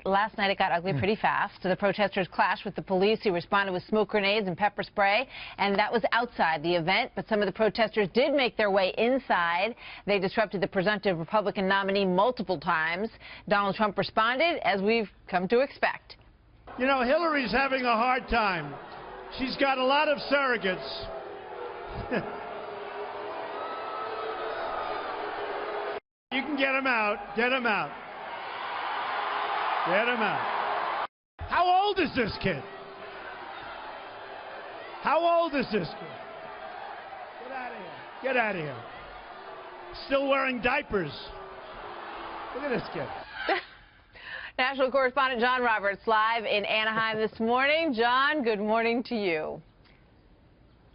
Last night it got ugly pretty fast. So the protesters clashed with the police, who responded with smoke grenades and pepper spray, and that was outside the event. But some of the protesters did make their way inside. They disrupted the presumptive Republican nominee multiple times. Donald Trump responded, as we've come to expect. You know, Hillary's having a hard time. She's got a lot of surrogates. You can get them out. Get them out. Get him out. How old is this kid? How old is this kid? Get out of here. Get out of here. Still wearing diapers. Look at this kid. National correspondent John Roberts live in Anaheim this morning. John, good morning to you.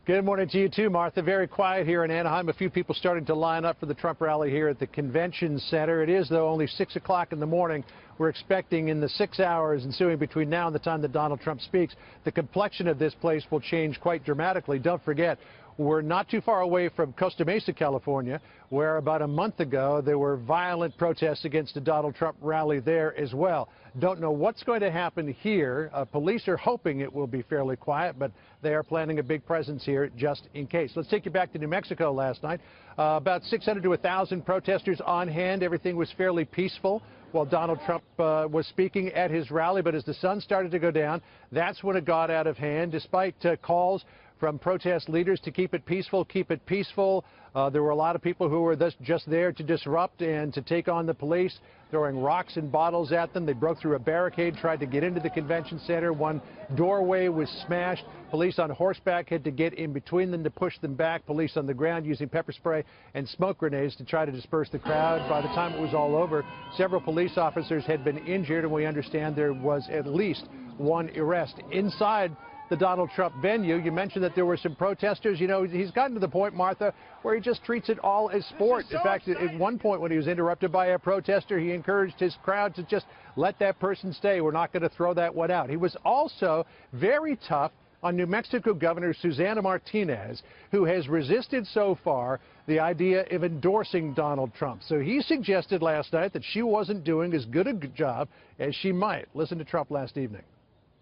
Good morning to you, too, Martha. Very quiet here in Anaheim. A few people starting to line up for the Trump rally here at the convention center. It is, though, only 6 o'clock in the morning. We're expecting in the 6 hours ensuing between now and the time that Donald Trump speaks, the complexion of this place will change quite dramatically. Don't forget, we're not too far away from Costa Mesa, California, where about a month ago there were violent protests against the Donald Trump rally there as well. Don't know what's going to happen here. Police are hoping it will be fairly quiet, but they are planning a big presence here just in case. Let's take you back to New Mexico last night. About 600 to 1,000 protesters on hand. Everything was fairly peaceful while Donald Trump was speaking at his rally. But as the sun started to go down, that's when it got out of hand. Despite calls from protest leaders to keep it peaceful, there were a lot of people who were just there to disrupt and to take on the police, throwing rocks and bottles at them. They broke through a barricade, tried to get into the convention center. One doorway was smashed. Police on horseback had to get in between them to push them back. Police on the ground using pepper spray and smoke grenades to try to disperse the crowd. By the time it was all over, several police officers had been injured, and we understand there was at least one arrest. Inside the Donald Trump venue, you mentioned that there were some protesters. You know, he's gotten to the point, Martha, where he just treats it all as sport. In fact, at one point when he was interrupted by a protester, he encouraged his crowd to just let that person stay. We're not going to throw that one out. He was also very tough on New Mexico Governor Susana Martinez, who has resisted so far the idea of endorsing Donald Trump. So he suggested last night that she wasn't doing as good a job as she might. Listen to Trump last evening.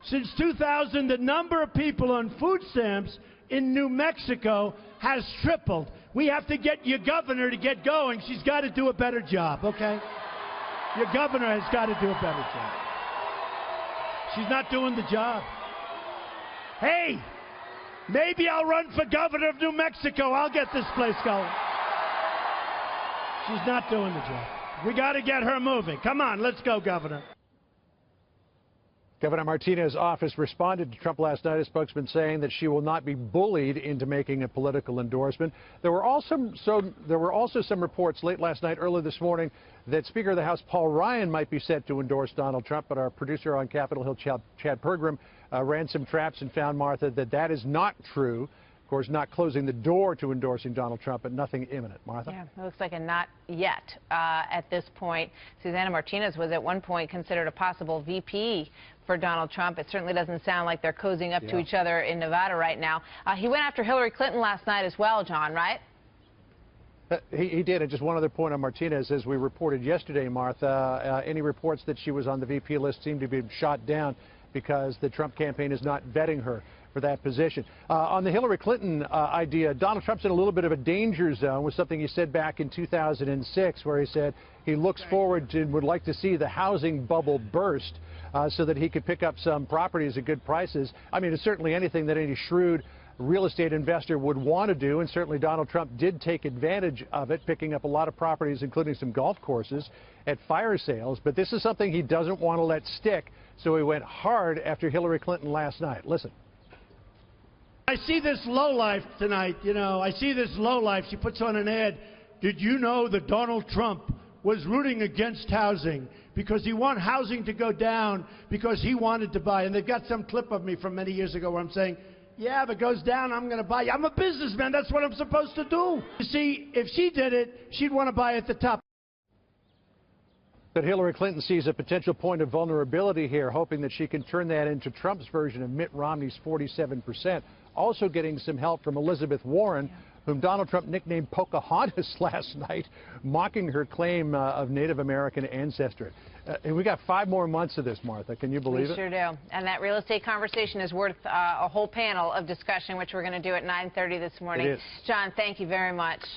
Since 2000, the number of people on food stamps in New Mexico has tripled. We have to get your governor to get going. She's got to do a better job, okay? Your governor has got to do a better job. She's not doing the job. Hey, maybe I'll run for governor of New Mexico. I'll get this place going. She's not doing the job. We got to get her moving. Come on, let's go, governor. Governor Martinez's office responded to Trump last night, a spokesman saying that she will not be bullied into making a political endorsement. There were also some reports late last night, early this morning, that Speaker of the House Paul Ryan might be set to endorse Donald Trump, but our producer on Capitol Hill, Chad Pergram, ran some traps and found, Martha, that is not true. Of course, not closing the door to endorsing Donald Trump, but nothing imminent. Martha? Yeah, it looks like a not yet at this point. Susana Martinez was at one point considered a possible VP for Donald Trump. It certainly doesn't sound like they're cozying up to each other in Nevada right now. He went after Hillary Clinton last night as well, John, right? He did. And just one other point on Martinez, as we reported yesterday, Martha, any reports that she was on the VP list seem to be shot down because the Trump campaign is not vetting her for that position. On the Hillary Clinton idea, Donald Trump's in a little bit of a danger zone with something he said back in 2006, where he said he looks forward to and would like to see the housing bubble burst so that he could pick up some properties at good prices. I mean, it's certainly anything that any shrewd real estate investor would want to do, and certainly Donald Trump did take advantage of it, picking up a lot of properties, including some golf courses, at fire sales. But this is something he doesn't want to let stick, so he went hard after Hillary Clinton last night. Listen. I see this lowlife tonight, you know, I see this lowlife. She puts on an ad. Did you know that Donald Trump was rooting against housing because he wanted housing to go down because he wanted to buy? And they've got some clip of me from many years ago where I'm saying, yeah, if it goes down, I'm going to buy. I'm a businessman. That's what I'm supposed to do. You see, if she did it, she'd want to buy at the top. But Hillary Clinton sees a potential point of vulnerability here, hoping that she can turn that into Trump's version of Mitt Romney's 47%. Also getting some help from Elizabeth Warren, whom Donald Trump nicknamed Pocahontas last night, mocking her claim of Native American ancestry. And we got 5 more months of this, Martha. Can you believe it? We sure do. And that real estate conversation is worth a whole panel of discussion, which we're going to do at 9:30 this morning. It is. John, thank you very much.